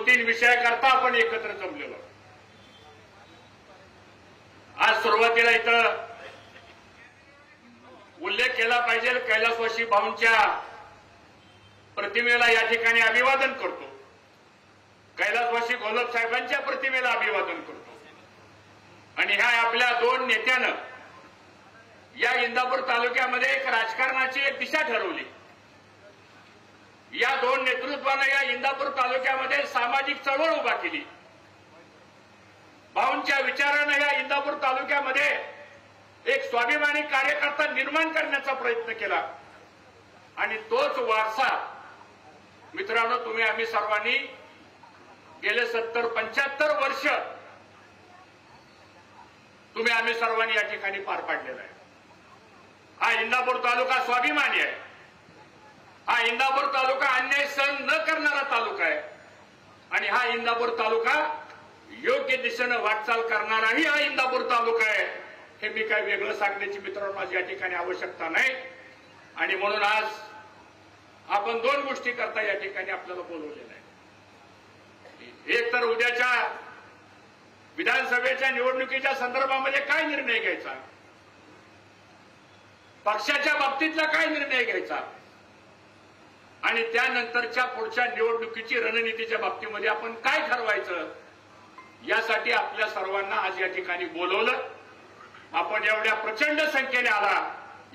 2-3 विषयाकरता आपण एकत्र जमलेलो. आज सुरुवातीला इथं उल्लेख केला पाहिजे, कैलासवासी भाऊंच्या प्रतिमेला या ठिकाणी अभिवादन करतो. कैलासवासी घोलप साहेबांच्या प्रतिमेला अभिवादन करतो. आणि ह्या आपल्या 2 नेत्यानं या इंदापूर तालुक्यामध्ये एक राजकारणाची एक दिशा ठरवली. या 2 नेतृत्वानं या इंदापूर तालुक्यामध्ये सामाजिक चळवळ उभा केली. भाऊंच्या विचारानं या इंदापूर तालुक्यामध्ये एक स्वाभिमानी कार्यकर्ता निर्माण करण्याचा प्रयत्न केला. आणि तोच वारसा मित्रांनो आम्ही सर्वांनी गेले 70-75 वर्ष आम्ही सर्वांनी या ठिकाणी पार पाडलेला आहे. हा इंदापूर तालुका स्वाभिमानी आहे. हा इंदापूर तालुका अन्याय सहन न करणारा तालुका आहे. आणि हा इंदापूर तालुका योग्य दिशेनं वाटचाल करणाराही हा इंदापूर तालुका आहे. हे मी काय वेगळं सांगण्याची मित्रांनो आज या ठिकाणी आवश्यकता नाही. आणि म्हणून आज आपण 2 गोष्टी करता या ठिकाणी आपल्याला बोलवलेलं आहे. एक तर उद्याच्या विधानसभेच्या निवडणुकीच्या संदर्भामध्ये काय निर्णय घ्यायचा, पक्षाच्या बाबतीतला काय निर्णय घ्यायचा, आणि त्यानंतरच्या पुढच्या निवडणुकीची रणनीतीच्या बाबतीमध्ये आपण काय ठरवायचं, यासाठी आपल्या सर्वांना आज या ठिकाणी बोलवलं. आपण एवढ्या प्रचंड संख्येने आला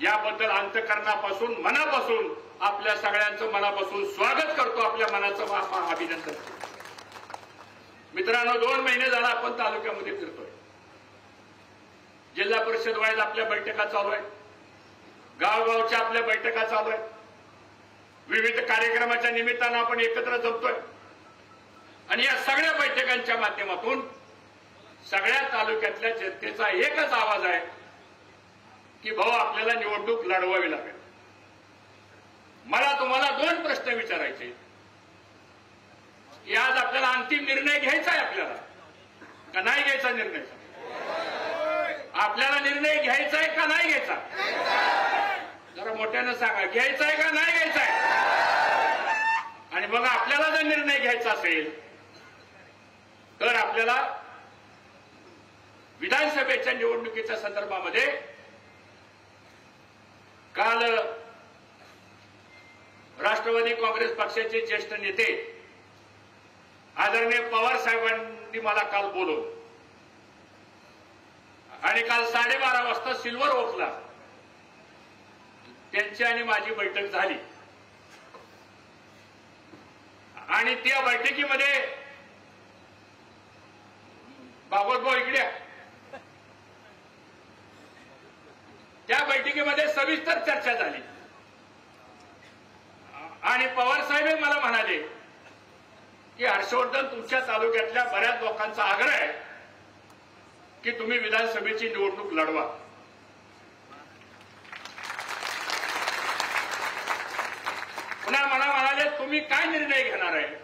याबद्दल अंतःकरणापासून मनापासून आपल्या सगळ्यांचं मनापासून स्वागत करतो. आपल्या मनाचं अभिनंदन करतो. मित्रांनो 2 महिने झाला आपण तालुक्यामध्ये फिरतोय. जिल्हा परिषद वाईज आपल्या बैठका चालू आहेत. गावगावच्या आपल्या बैठका चालू आहेत. विविध कार्यक्रमाच्या निमित्तानं आपण एकत्र जमतोय. आणि या सगळ्या बैठकांच्या माध्यमातून सगळ्या तालुक्यातल्या जनतेचा एकच आवाज आहे की भाऊ आपल्याला निवडणूक लढवावी लागेल. मला तुम्हाला 2 प्रश्न विचारायचे की आज आपल्याला अंतिम निर्णय घ्यायचा आहे आपल्याला का नाही घ्यायचा निर्णय? आपल्याला निर्णय घ्यायचा आहे का नाही घ्यायचा? जरा मोठ्यानं सांगा, घ्यायचा आहे का नाही घ्यायचा आहे? आणि मग आपल्याला जर निर्णय घ्यायचा असेल तर आपल्याला विधानसभेच्या निवडणुकीच्या संदर्भामध्ये काल राष्ट्रवादी काँग्रेस पक्षाचे ज्येष्ठ नेते आदरणीय पवार साहेबांनी मला काल बोलवलं आणि काल 12:30 वाजता सिल्वर ओकला त्यांची आणि माझी बैठक झाली. आणि त्या बैठकीमध्ये भागवतभाऊ इकडे त्या बैठकीमध्ये सविस्तर चर्चा झाली. आणि पवार साहेब मला म्हणाले की हर्षवर्धन तुमच्या तालुक्यातल्या बऱ्याच लोकांचा आग्रह आहे की तुम्ही विधानसभेची निवडणूक लढवा. पुन्हा मला म्हणाले तुम्ही काय निर्णय घेणार आहे?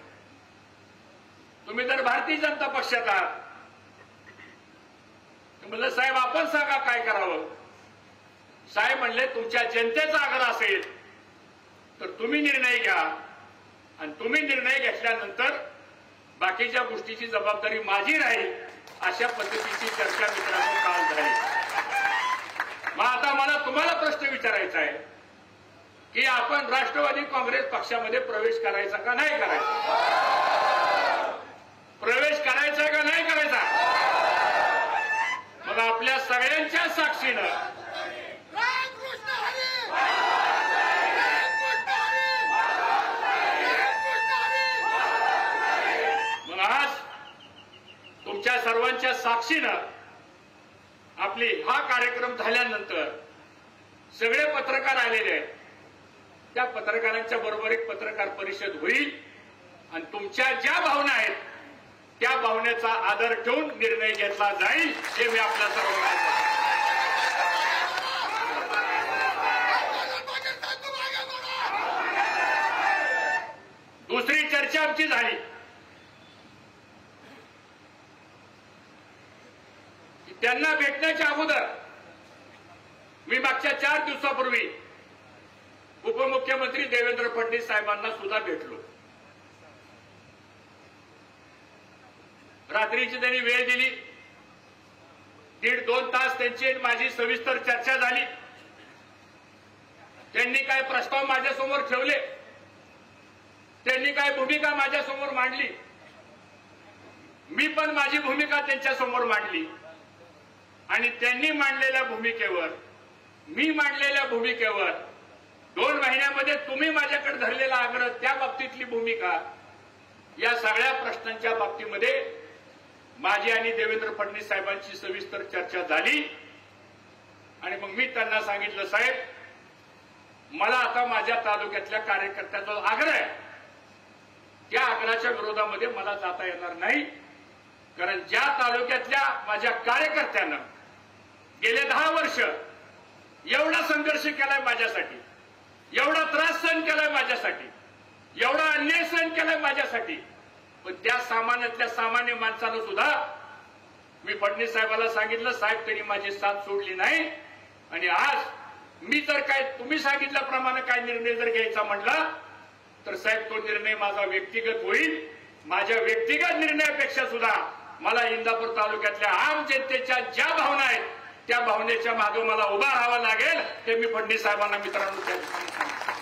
तुम्ही तर भारतीय जनता पक्षात आहात. म्हणलं साहेब आपण सांगा काय करावं. साहेब म्हणले तुमच्या जनतेचा आग्रह असेल तर तुम्ही निर्णय घ्या आणि तुम्ही निर्णय घेतल्यानंतर बाकीच्या गोष्टीची जबाबदारी माझी राहील. अशा पद्धतीची चर्चा मित्रांनो काल झाली. मग आता मला तुम्हाला प्रश्न विचारायचा आहे की आपण राष्ट्रवादी काँग्रेस पक्षामध्ये प्रवेश करायचा का नाही करायचा? प्रवेश करायचा का नाही करायचा? मग आपल्या सगळ्यांच्या साक्षीनं तुमच्या सर्वांच्या साक्षीनं आपली हा कार्यक्रम झाल्यानंतर सगळे पत्रकार आलेले आहेत. त्या पत्रकारांच्या बरोबर एक पत्रकार परिषद होईल आणि तुमच्या ज्या भावना आहेत त्या भावनेचा आदर ठेवून निर्णय घेतला जाईल हे मी आपल्या सर्वांना. दुसरी चर्चा आमची झाली त्यांना भेटण्याच्या अगोदर मी मागच्या 4 दिवसापूर्वी उपमुख्यमंत्री देवेंद्र फडणवीस साहेबांना सुद्धा भेटलो. रात्रीची त्यांनी वेळ दिली, 1.5-2 तास त्यांची माझी सविस्तर चर्चा झाली. त्यांनी काय प्रस्ताव माझ्यासमोर ठेवले, त्यांनी काय भूमिका माझ्यासमोर मांडली, मी पण माझी भूमिका त्यांच्यासमोर मांडली. आणि त्यांनी मांडलेल्या भूमिकेवर, मी मांडलेल्या भूमिकेवर 2 महिन्यामध्ये तुम्ही माझ्याकडे धरलेला आग्रह, त्या बाबतीतली भूमिका, या सगळ्या प्रश्नांच्या बाबतीमध्ये माझी आणि देवेंद्र फडणवीस साहेबांची सविस्तर चर्चा झाली. आणि मग मी त्यांना सांगितलं, साहेब, मला आता माझ्या तालुक्यातल्या कार्यकर्त्याचा आग्रह आहे, त्या आग्रहाच्या विरोधामध्ये मला जाता येणार नाही. कारण ज्या तालुक्यातल्या माझ्या कार्यकर्त्यानं गेले 10 वर्ष एवढा संघर्ष केलाय माझ्यासाठी, एवढा त्रास सहन केलाय माझ्यासाठी, एवढा अन्याय सहन केलाय माझ्यासाठी, पण त्या सामान्यातल्या सामान्य माणसानं सुद्धा मी फडणवीस साहेबाला सांगितलं, साहेब, त्यांनी माझी साथ सोडली नाही. आणि आज मी जर काय तुम्ही सांगितल्याप्रमाणे काय निर्णय जर घ्यायचा म्हटला तर साहेब, तो निर्णय माझा व्यक्तिगत होईल. माझ्या व्यक्तिगत निर्णयापेक्षा सुद्धा मला इंदापूर तालुक्यातल्या आम जनतेच्या ज्या भावना आहेत त्या भावनेच्या मागे मला उभा राहावं लागेल, हे मी फडणवीस साहेबांना मित्रांनो त्या ठिकाणी सांगितलं.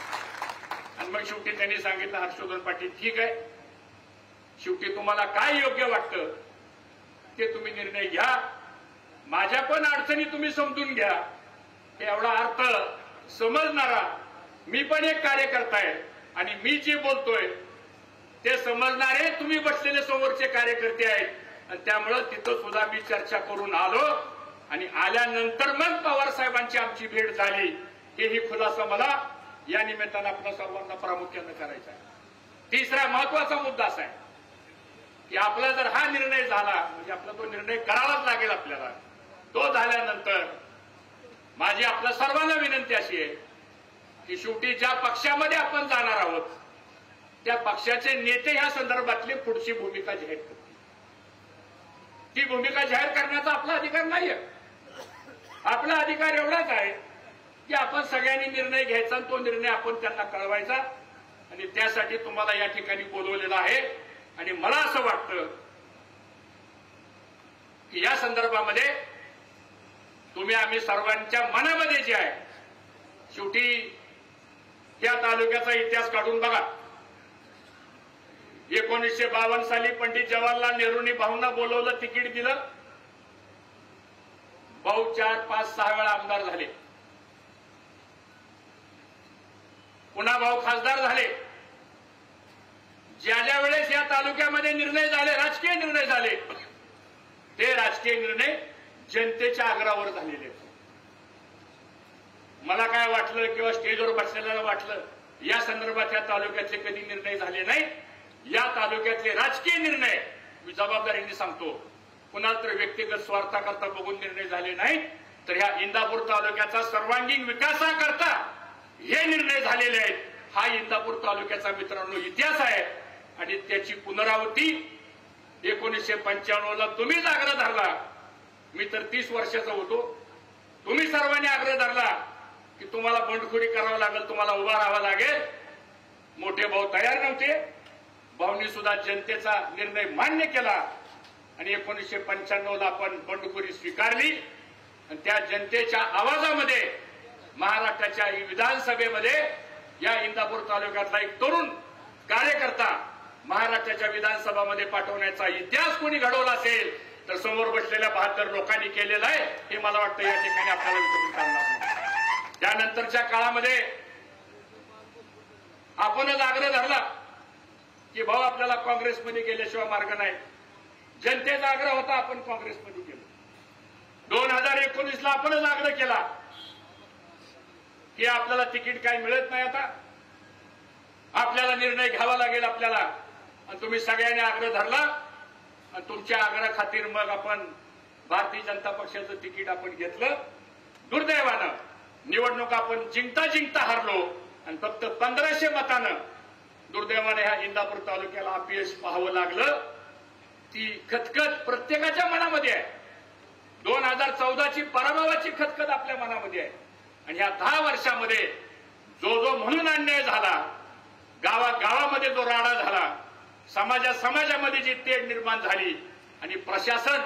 आणि मग शेवटी त्यांनी सांगितलं, हर्षवर्धन पाटील, ठीक आहे, शेवटी तुम्हाला काय योग्य वाटतं ते तुम्ही निर्णय घ्या, माझ्या पण अडचणी तुम्ही समजून घ्या. हे एवढा अर्थ समजणारा मी पण एक कार्यकर्ता आहे आणि मी जे बोलतोय ते समजणारे तुम्ही बसलेले समोरचे कार्यकर्ते आहेत. आणि त्यामुळं तिथं सुद्धा मी चर्चा करून आलो. आणि आल्यानंतर मग पवार साहेबांची आमची भेट झाली. हेही खुलासा मला या निमित्तानं आपल्या सर्वांना प्रामुख्यानं करायचा आहे. तिसरा महत्वाचा मुद्दा असा आहे की आपला जर हा निर्णय झाला, म्हणजे आपला तो निर्णय करावाच लागेल आपल्याला. तो झाल्यानंतर माझी आपल्या सर्वांना विनंती अशी आहे की शेवटी ज्या पक्षामध्ये आपण जाणार आहोत त्या पक्षाचे नेते या संदर्भातली पुढची भूमिका जाहीर करतील. ती भूमिका जाहीर करण्याचा आपला अधिकार नाहीये. आपला अधिकार एवढाच आहे की आपण सगळ्यांनी निर्णय घ्यायचा, तो निर्णय आपण त्यांना कळवायचा. आणि त्यासाठी तुम्हाला या ठिकाणी बोलवलेलं आहे. आणि मला असं वाटतं की या संदर्भामध्ये तुम्ही आम्ही सर्वांच्या मनामध्ये जे आहे, शेवटी त्या तालुक्याचा इतिहास काढून बघा. 1952 साली पंडित जवाहरलाल नेहरूंनी भाऊंना बोलवलं, तिकीट दिलं. भाऊ 4, 5, 6 वेळा आमदार झाले. पुन्हा भाऊ खासदार झाले. ज्या ज्या वेळेस या तालुक्यामध्ये निर्णय झाले, राजकीय निर्णय झाले, ते राजकीय निर्णय जनतेच्या आग्रहावर झालेले. मला काय वाटलं किंवा स्टेजवर बसलेल्याला वाटलं या संदर्भात या तालुक्यातले कधी निर्णय झाले नाही. या तालुक्यातले राजकीय निर्णय मी जबाबदारीने सांगतो, कुणाला तर व्यक्तिगत स्वार्थाकरता बघून निर्णय झाले नाही, तर ह्या इंदापूर तालुक्याचा सर्वांगीण विकासाकरता हे निर्णय झालेले आहेत. हा इंदापूर तालुक्याचा मित्रांनो इतिहास आहे. आणि त्याची पुनरावृत्ती 1995ला तुम्हीच आग्रह धरला. मी तर 30 वर्षाचा होतो. तुम्ही सर्वांनी आग्रह धरला की तुम्हाला बंडखोरी करावं लागेल, तुम्हाला उभा राहावं लागेल. मोठे भाऊ तयार नव्हते. भाऊंनी सुद्धा जनतेचा निर्णय मान्य केला आणि 1995ला आपण बंडखोरी स्वीकारली. आणि त्या जनतेच्या आवाजामध्ये महाराष्ट्राच्या विधानसभेमध्ये या इंदापूर तालुक्यातला एक तरुण कार्यकर्ता महाराष्ट्राच्या विधानसभामध्ये पाठवण्याचा इतिहास कोणी घडवला असेल तर समोर बसलेल्या 72 लोकांनी केलेला आहे. हे मला वाटतं या ठिकाणी आपल्याला विचारून चालणार नाही. त्यानंतरच्या काळामध्ये आपणच आग्रह धरला की भाऊ आपल्याला काँग्रेसमध्ये गेल्याशिवाय मार्ग नाही. जनतेचा आग्रह होता, आपण काँग्रेसमध्ये गेलो. 2019ला आपणच आग्रह केला की आपल्याला तिकीट काही मिळत नाही, आता आपल्याला निर्णय घ्यावा लागेल आपल्याला. आणि तुम्ही सगळ्यांनी आग्रह धरला आणि तुमच्या आग्रह खातीर मग आपण भारतीय जनता पक्षाचं तिकीट आपण घेतलं. दुर्दैवानं निवडणूक आपण जिंकता जिंकता हारलो आणि फक्त 1500 मतानं दुर्दैवाने ह्या इंदापूर तालुक्याला अपयश पाहावं लागलं. ती खतखत प्रत्येकाच्या मनामध्ये आहे. 2014ची पराभवाची खतखत आपल्या मनामध्ये आहे. आणि ह्या 10 वर्षामध्ये जो म्हणून अन्याय झाला, गावागावामध्ये जो राडा झाला, समाजामध्ये जी तेढ निर्माण झाली, आणि प्रशासन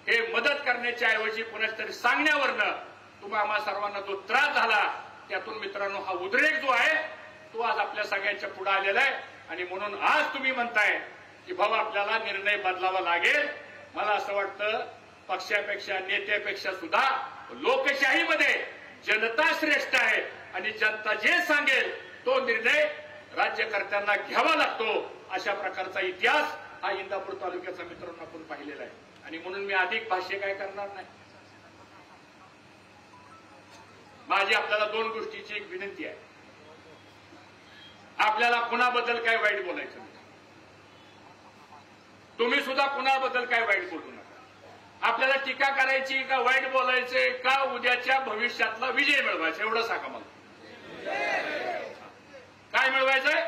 हे मदत करण्याच्या ऐवजी कुणाच तरी सांगण्यावरनं तुम्हा आम्हा सर्वांना जो त्रास झाला त्यातून मित्रांनो हा उद्रेक जो आहे तो आज आपल्या सगळ्यांच्या पुढे आलेला आहे आणि म्हणून आज तुम्ही म्हणताय की भाऊ आपल्याला निर्णय बदलावा लागेल. मला असं वाटतं पक्षापेक्षा नेत्यापेक्षा सुद्धा लोकशाहीमध्ये जनता श्रेष्ठ आहे आणि जनता जे सांगेल तो निर्णय राज्यकर्त्यांना घ्यावा लागतो. अशा प्रकारचा इतिहास हा इंदापूर तालुक्याचा मित्रांनो आपण पाहिलेला आहे आणि म्हणून मी अधिक भाष्य काय करणार नाही. माझी आपल्याला दोन गोष्टीची एक विनंती आहे. आपल्याला कुणाबद्दल काय वाईट बोलायचं नाही. तुम्ही सुद्धा कुणाबद्दल काय वाईट बोलू नका. आपल्याला टीका करायची का वाईट बोलायचे का उद्याच्या भविष्यातला विजय मिळवायचा एवढं सांगा मला. काय मिळवायचंय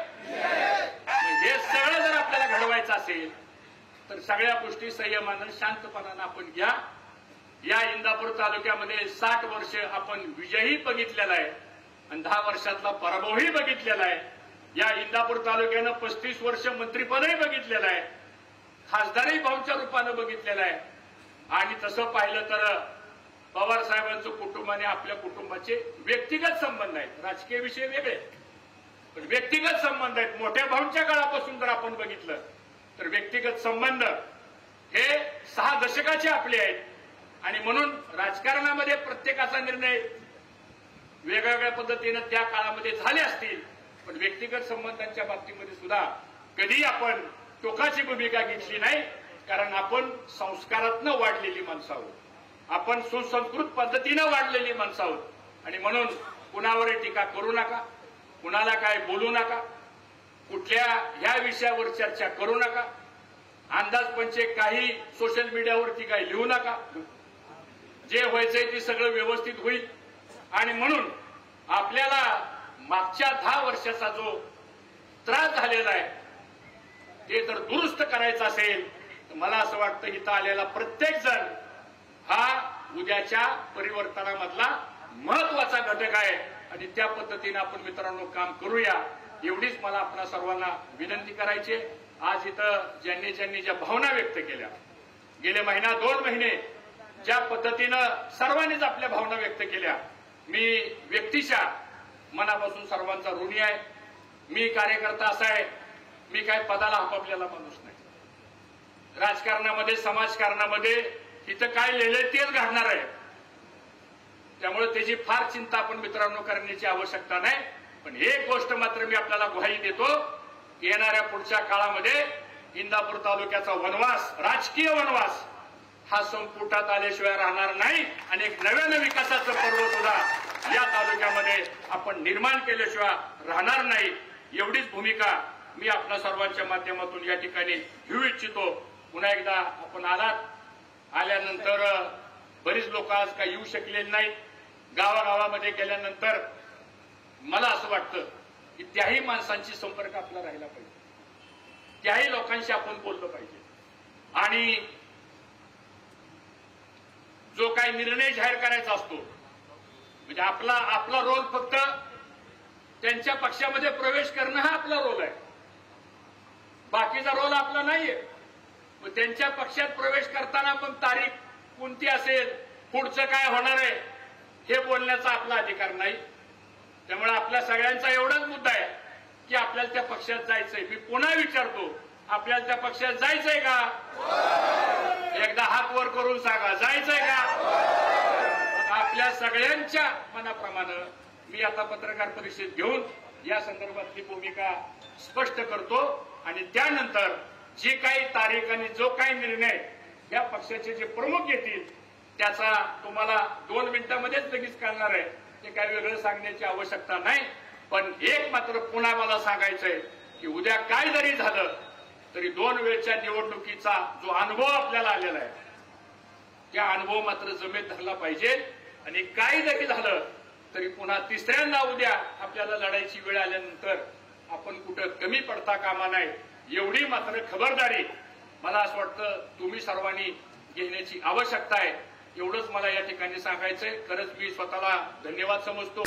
हे सगळं जर आपल्याला घडवायचं असेल तर सगळ्या गोष्टी संयमानं शांतपणानं आपण घ्या. या इंदापूर तालुक्यामध्ये 60 वर्ष आपण विजयही बघितलेला आहे आणि 10 वर्षातला पराभवही बघितलेला आहे. या इंदापूर तालुक्यानं 35 वर्ष मंत्रिपदही बघितलेलं आहे. खासदारही भाऊच्या रूपानं बघितलेलं आहे. आणि तसं पाहिलं तर पवार साहेबांचं कुटुंब आणि आपल्या कुटुंबाचे व्यक्तिगत संबंध आहेत. राजकीय विषय वेगळे पण व्यक्तिगत संबंध आहेत. मोठ्या भाऊंच्या काळापासून जर आपण बघितलं तर व्यक्तिगत संबंध हे 6 दशकाचे आपले आहेत आणि म्हणून राजकारणामध्ये प्रत्येकाचा निर्णय वेगवेगळ्या पद्धतीनं त्या काळामध्ये झाले असतील पण व्यक्तिगत संबंधांच्या बाबतीमध्ये सुद्धा कधी आपण टोकाची भूमिका घेतली नाही. कारण आपण संस्कारातनं वाढलेली माणसं आहोत. आपण सुसंस्कृत पद्धतीनं वाढलेली माणसं आहोत आणि म्हणून कुणावरही टीका करू नका. कुणाला काय बोलू नका. कुठल्या ह्या विषयावर चर्चा करू नका. अंदाजपंचे काही सोशल मीडियावरती काही लिहू नका. जे व्हायचंय ते सगळं व्यवस्थित होईल आणि म्हणून आपल्याला मागच्या 10 वर्षाचा जो त्रास झालेला आहे ते जर दुरुस्त करायचं असेल तर मला असं वाटतं इथं आलेला प्रत्येक जण हा उद्याच्या परिवर्तनामधला महत्वाचा घटक आहे आणि त्या पद्धतीने आपण मित्रांनो काम करूया एवढीच मला आपल्या सर्वांना विनंती करायची. आज इथं ज्यांनी ज्या भावना व्यक्त केल्या गेले महिना 2 महिने ज्या पद्धतीनं सर्वांनीच आपल्या भावना व्यक्त केल्या मी व्यक्तीच्या मनापासून सर्वांचा ऋणी आहे. मी कार्यकर्ता असा आहे मी काय पदाला हपापलेला माणूस नाही. राजकारणामध्ये समाजकारणामध्ये इथं काय लिहिलंय तेच घडणार आहे. त्यामुळे त्याची फार चिंता आपण मित्रांनो करण्याची आवश्यकता नाही. पण एक गोष्ट मात्र मी आपल्याला ग्वाही देतो येणाऱ्या पुढच्या काळामध्ये इंदापूर तालुक्याचा वनवास राजकीय वनवास हा संपुटात आल्याशिवाय राहणार नाही आणि एक नव्यानं विकासाचं पर्व सुद्धा या तालुक्यामध्ये आपण निर्माण केल्याशिवाय राहणार नाही. एवढीच भूमिका मी आपल्या सर्वांच्या माध्यमातून या ठिकाणी घेऊ इच्छितो. पुन्हा एकदा आपण आल्यानंतर बरीच लोक आज काही येऊ शकलेली नाहीत. गावागावामध्ये गेल्यानंतर मला असं वाटतं की त्याही माणसांची संपर्क आपला राहिला पाहिजे. त्याही लोकांशी आपण बोललं पाहिजे आणि जो काही निर्णय जाहीर करायचा असतो म्हणजे आपला रोल फक्त त्यांच्या पक्षामध्ये प्रवेश करणं हा आपला रोल आहे. बाकीचा रोल आपला नाहीये. त्यांच्या पक्षात प्रवेश करताना पण तारीख कोणती असेल पुढचं काय होणार आहे हे बोलण्याचा आपला अधिकार नाही. त्यामुळे आपल्या सगळ्यांचा एवढाच मुद्दा आहे की आपल्याला त्या पक्षात जायचंय. मी पुन्हा विचारतो आपल्याला त्या पक्षात जायचंय का? एकदा हात वर करून सांगा जायचंय का? आपल्या सगळ्यांच्या मनाप्रमाणे मी आता पत्रकार परिषद घेऊन या संदर्भातली भूमिका स्पष्ट करतो आणि त्यानंतर जी काही तारीख आणि जो काही निर्णय या पक्षाचे जे प्रमुख घेतील त्याचा तुम्हाला 2 मिनिटांमध्येच लगेच कळणार आहे. ते काही वेगळं सांगण्याची आवश्यकता नाही. पण एक मात्र पुन्हा मला सांगायचंय की उद्या काय जरी झालं तरी 2 वेळच्या निवडणुकीचा जो अनुभव आपल्याला आलेला आहे त्या अनुभव मात्र जमेत धरला पाहिजे आणि काय जरी झालं तरी पुन्हा 3ऱ्यांदा उद्या आपल्याला लढायची वेळ आल्यानंतर आपण कुठं कमी पडता कामा नाही. एवढी मात्र खबरदारी मला असं वाटतं तुम्ही सर्वांनी घेण्याची आवश्यकता आहे. एवढंच मला या ठिकाणी सांगायचंय. खरंच मी स्वतःला धन्यवाद समजतो.